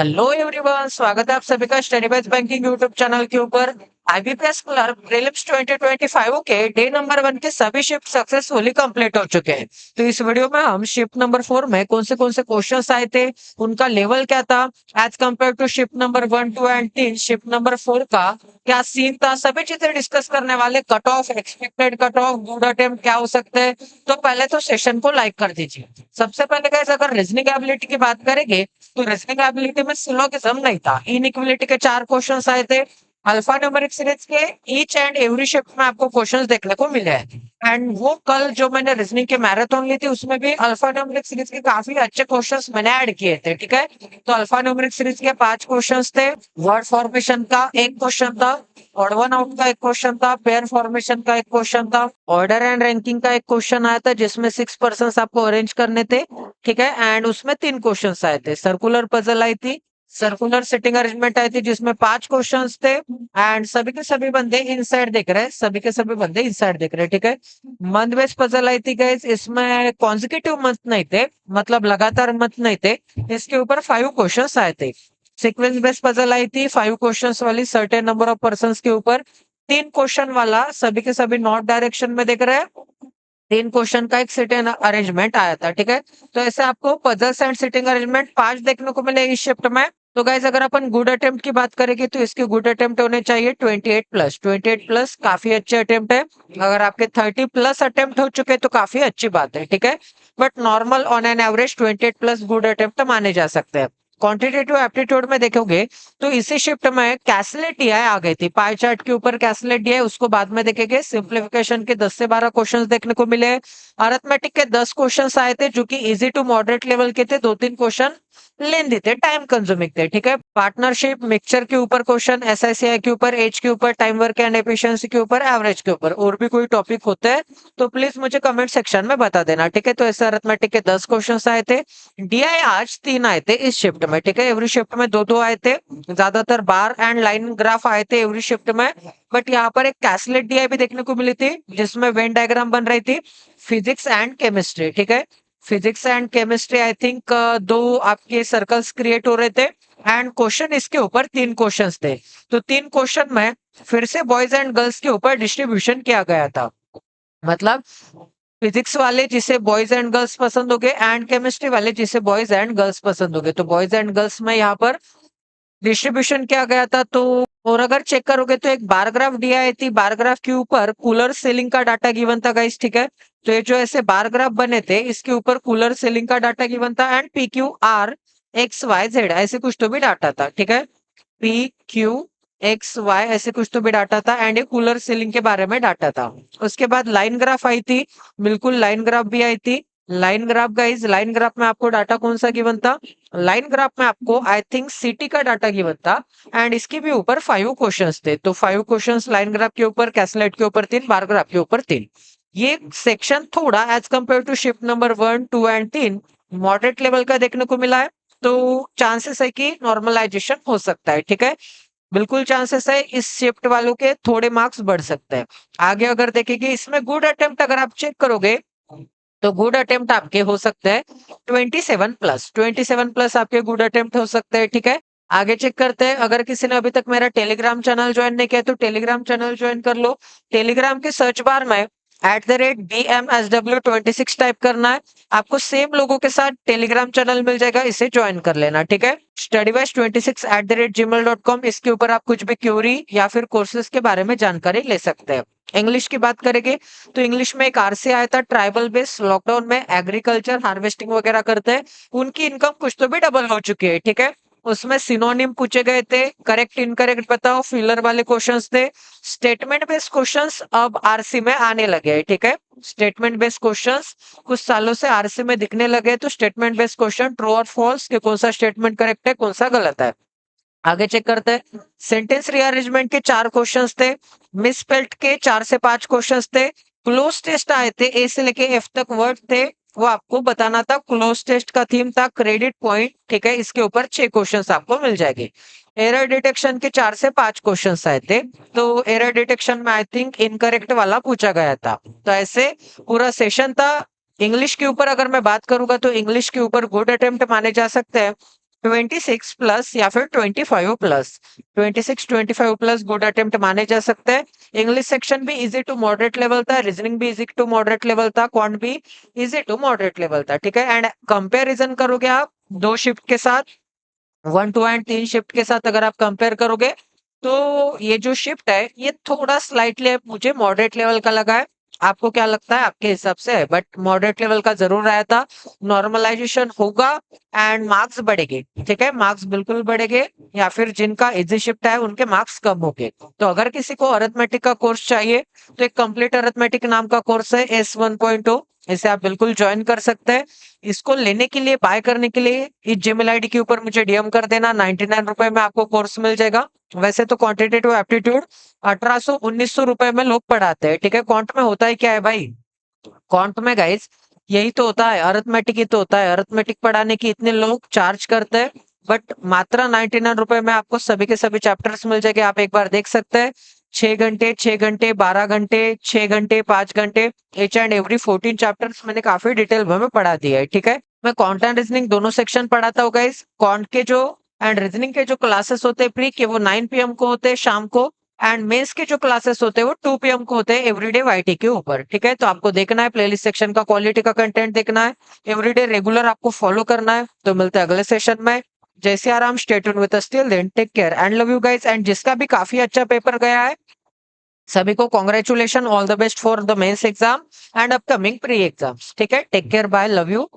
Hello everyone, स्वागत है आप सभी का study base banking YouTube channel के ऊपर। आईबीपीएस क्लर्क प्रीलिम्स 2025 के डे नंबर 1 के सभी शिफ्ट सक्सेसफुली कंप्लीट हो चुके हैं। तो इस वीडियो में हम शिफ्ट नंबर 4 में कौन से क्वेश्चंस आए थे, उनका लेवल क्या था as compare to shift number 1, 2 and 3, shift number 4 का क्या सीन था, सभी चीजें डिस्कस करने वाले। Cut off, expected cut off, good attempt क्या हो सकते हैं। तो पहले तो सेशन को लाइक कर दीजिए। सबसे पहले गाइस, अगर रीजनिंग एबिलिटी की बात करेंगे तो रीजनिंग एबिलिटी में सिलोगिज्म नहीं था। इनइक्वालिटी के 4 क्वेश्चंस आए थे। अल्फा न्यूमेरिक सीरीज के ईच एंड एवरी शिफ्ट में आपको क्वेश्चंस देखने को मिले हैं। एंड वो कल जो मैंने रीजनिंग के मैराथन ली थी उसमें भी अल्फा न्यूमेरिक सीरीज के काफी अच्छे क्वेश्चंस मैंने ऐड किए थे। ठीक है, तो अल्फा न्यूमेरिक सीरीज के 5 क्वेश्चंस थे। वर्ड फॉर्मेशन का एक क्वेश्चन था, ऑड वन आउट का एक क्वेश्चन था, पेयर फॉर्मेशन का एक क्वेश्चन था, ऑर्डर एंड रैंकिंग का एक क्वेश्चन आया था जिसमें 6 पर्सन आपको अरेंज करने थे। ठीक है, एंड उसमें 3 क्वेश्चंस आए थे। सर्कुलर पजल आई थी, सर्कुलर सिटिंग अरेंजमेंट आई थी जिसमें 5 क्वेश्चंस थे। एंड सभी के सभी बंदे इनसाइड देख रहे हैं, सभी के सभी बंदे इनसाइड देख रहे हैं। ठीक है, मंथ बेस्ड पजल आई थी गाइस, इसमें कॉन्जिक्यूटिव मंथ नहीं थे, मतलब लगातार मंथ नहीं थे। इसके ऊपर 5 क्वेश्चंस आए थे। सीक्वेंस बेस्ड पजल आई थी 5 क्वेश्चंस वाली, सर्टेन नंबर ऑफ पर्सन के ऊपर। 3 क्वेश्चन वाला, सभी के सभी नॉर्थ डायरेक्शन में देख रहे हैं। 3 क्वेश्चन का एक सिटिंग अरेंजमेंट आया था। ठीक है, तो ऐसे आपको पजल्स एंड सिटिंग अरेंजमेंट 5 देखने को मिले इस शिफ्ट में। तो गाइज, अगर अपन गुड अटेम्प्ट की बात करेंगे तो इसके गुड अटेम्प्ट होने चाहिए 28 प्लस काफी अच्छे अटेम्प्ट है। अगर आपके 30 प्लस अटेम्प्ट हो चुके तो काफी अच्छी बात है। ठीक है, but normal on an average 28 plus good attempt माने जा सकते हैं। क्वांटिटेटिव एप्टीट्यूड में देखोगे तो इसी शिफ्ट में कैसलेट डीआई आ गई थी। पाई चार्ट के ऊपर कैसलेट डीआई, उसको बाद में देखेंगे। सिंप्लीफिकेशन के 10 से 12 क्वेश्चंस देखने को मिले। अरिथमेटिक के 10 क्वेश्चंस आए थे जो कि इजी टू मॉडरेट लेवल के थे। 2-3 क्वेश्चन लेंदी थे, टाइम कंज्यूमिंग थे। ठीक है, पार्टनरशिप मिक्सचर के ऊपर क्वेश्चन, एसआईसीआई के ऊपर, एज के ऊपर, टाइम वर्क एंड एफिशिएंसी के ऊपर, एवरेज के ऊपर। और भी कोई टॉपिक होते हैं तो प्लीज मुझे कमेंट सेक्शन में बता देना। ठीक है, तो ऐसे अरिथमेटिक के 10 क्वेश्चंस आए थे। डीआई आज 3 आए थे इस शिफ्ट में। ठीक है, एवरी शिफ्ट में 2-2 आए थे। ज्यादातर बार एंड लाइन ग्राफ आए थे एवरी शिफ्ट में। बट यहाँ पर एक कैसलेट डीआई भी देखने को मिली थी जिसमें वेन डायग्राम बन रही थी। फिजिक्स एंड केमिस्ट्री, ठीक है, physics and chemistry I think 2 आपके सर्कल्स क्रिएट हो रहे थे। एंड क्वेश्चन इसके ऊपर 3 क्वेश्चंस थे। तो 3 क्वेश्चन में फिर से बॉयज एंड गर्ल्स के ऊपर डिस्ट्रीब्यूशन किया गया था। मतलब फिजिक्स वाले जिसे बॉयज एंड गर्ल्स पसंद हो गए, एंड केमिस्ट्री वाले जिसे बॉयज एंड गर्ल्स पसंद हो गए। तो बॉयज एंड गर्ल्स में यहाँ पर डिस्ट्रीब्यूशन किया गया था। तो और अगर चेक करोगे तो एक बार ग्राफ दिया है थी, बार ग्राफ के ऊपर कूलर सेलिंग का डाटा गिवन था गाइस। ठीक है, तो ये जो ऐसे बार ग्राफ बने थे इसके ऊपर कूलर सेलिंग का डाटा गिवन था। And P Q R X Y Z ऐसे कुछ तो भी डाटा था। ठीक है, पी क्यू एक्स वाई ऐसे कुछ तो भी डाटा था। एंड ये कूलर सीलिंग के बारे में डाटा था। उसके बाद लाइन ग्राफ आई थी, बिल्कुल लाइन ग्राफ भी आई थी। Line graph guys, line graph में आपको डाटा कौन सा गिवन था? लाइन ग्राफ में आपको आई थिंक सिटी का डाटा गिवन था। एंड इसके भी ऊपर 5 क्वेश्चंस थे। तो 5 क्वेश्चंस लाइन ग्राफ के ऊपर, कैसलेट के ऊपर 3, बार ग्राफ के ऊपर 3। ये सेक्शन थोड़ा as compare to shift number 1, 2 and 3 moderate level का देखने को मिला है। तो चांसेस है कि नॉर्मलाइजेशन हो सकता है। ठीक है, बिल्कुल चांसेस है इस शिफ्ट वालों के थोड़े मार्क्स बढ़ सकते हैं। आगे अगर देखेंगे इसमें गुड अटेम्प्ट अगर आप चेक करोगे तो गुड अटेम्प्ट आपके हो सकते हैं 27 प्लस आपके गुड अटेम्प्ट हो सकते हैं। ठीक है, आगे चेक करते हैं। अगर किसी ने अभी तक मेरा टेलीग्राम चैनल ज्वाइन नहीं किया तो टेलीग्राम चैनल ज्वाइन कर लो। टेलीग्राम के सर्च बार में @BMSW26 टाइप करना है, आपको सेम लोगों के साथ टेलीग्राम चैनल मिल जाएगा, इसे ज्वाइन कर लेना। ठीक है, studyways26@gmail.com, इसके ऊपर आप कुछ भी क्यूरी या फिर कोर्सेज के बारे में जानकारी ले सकते हैं। इंग्लिश की बात करेंगे तो इंग्लिश में एक आरसी आया था, ट्राइबल बेस लॉकडाउन में एग्रीकल्चर हार्वेस्टिंग वगैरह करते हैं, उनकी इनकम कुछ तो भी डबल हो चुकी है। ठीक है, उसमें सिनोनिम पूछे गए थे, करेक्ट इनकरेक्ट बताओ, फिलर वाले क्वेश्चंस थे। स्टेटमेंट बेस्ड क्वेश्चंस अब आरसी में आने लगे हैं। ठीक है, स्टेटमेंट बेस्ड क्वेश्चंस कुछ सालों से आरसी में दिखने लगे। तो स्टेटमेंट बेस्ड क्वेश्चन ट्रू और फॉल्स के कौन सा स्टेटमेंट करेक्ट है, कौन सा गलत है। आगे चेक करते हैं। सेंटेंस रीअरेंजमेंट के 4 क्वेश्चंस थे। मिसस्पेल्ड के 4 से 5 क्वेश्चंस थे। क्लोज टेस्ट आए थे, ए से लेके एफ तक वर्ड थे, वो आपको बताना था। क्लोज टेस्ट का थीम था क्रेडिट पॉइंट। ठीक है, इसके ऊपर 6 क्वेश्चंस आपको मिल जाएंगे। एरर डिटेक्शन के 4 से 5 क्वेश्चंस आए थे। तो एरर डिटेक्शन में आई थिंक इनकरेक्ट वाला पूछा गया था। तो ऐसे पूरा सेशन था। इंग्लिश के ऊपर अगर मैं बात करूंगा तो इंग्लिश के ऊपर गुड अटेम्प्ट माने जा सकते हैं। 26 प्लस या फिर 25 प्लस। 26 25 प्लस गुड अटेम्प्ट माने जा सकते हैं। इंग्लिश सेक्शन भी इजी टू मॉडरेट लेवल था, रीजनिंग भी इजी टू मॉडरेट लेवल था, क्वांट भी इजी टू मॉडरेट लेवल था। ठीक है, एंड कंपेरिजन करोगे आप दो शिफ्ट के साथ, 1 2 एंड 3 शिफ्ट के साथ अगर आप कंपेयर करोगे, तो ये जो शिफ्ट है ये थोड़ा स्लाइटली मुझे मॉडरेट लेवल का लगा है। आपको क्या लगता है आपके हिसाब से? बट मॉडरेट लेवल का जरूर आया था। नॉर्मलाइजेशन होगा एंड मार्क्स बढ़ेंगे। ठीक है, मार्क्स बिल्कुल बढ़ेंगे, या फिर जिनका इजी शिफ्ट है उनके मार्क्स कम होंगे। तो अगर किसी को अरिथमेटिक का कोर्स चाहिए तो एक कंप्लीट अरिथमेटिक नाम का कोर्स है S 1.0, इसे आप बिल्कुल ज्वाइन कर सकते हैं। इसको लेने के लिए, बाय करने के लिए इस जीमेल आईडी के ऊपर मुझे डीएम कर देना। 99 रुपए में आपको कोर्स मिल जाएगा। वैसे तो क्वांटिटेटिव एप्टीट्यूड 1800 1900 रुपए में लोग पढ़ाते हैं। ठीक है, क्वांट में होता है क्या है भाई? क्वांट में गाइस यही तो होता है, अरिथमेटिक ही तो होता है। अरिथमेटिक पढ़ाने की इतने लोग चार्ज करते हैं, बट मात्र 99 रुपए में आपको सभी के सभी चैप्टर्स मिल जाएंगे। आप एक बार देख सकते हैं, 6 घंटे 6 घंटे 12 घंटे 6 घंटे 5 घंटे, एच एंड एवरी 14 चैप्टर्स मैंने काफी डिटेल में पढ़ा दिया है। ठीक है, मैं क्वांट एंड रीजनिंग दोनों सेक्शन पढ़ाता हूँ गाइस। क्वांट के जो एंड रीजनिंग के जो क्लासेस होते हैं प्री के, वो 9 PM को होते हैं शाम को, एंड मेंस के जो क्लासेस होते हैं वो 2 PM को होते हैं एवरीडे वाईटी के ऊपर। ठीक है, तो आपको देखना है प्लेलिस्ट सेक्शन का क्वालिटी का कंटेंट देखना है, एवरीडे रेगुलर आपको फॉलो करना है। तो मिलते हैं अगले सेशन में। जय Siya Ram, stay tuned with us, till then take care and love you guys. And जिसका भी काफी अच्छा पेपर गया है, सभी को congratulation, all the best for the mains exam and upcoming pre exams. ठीक है, take care, bye, love you.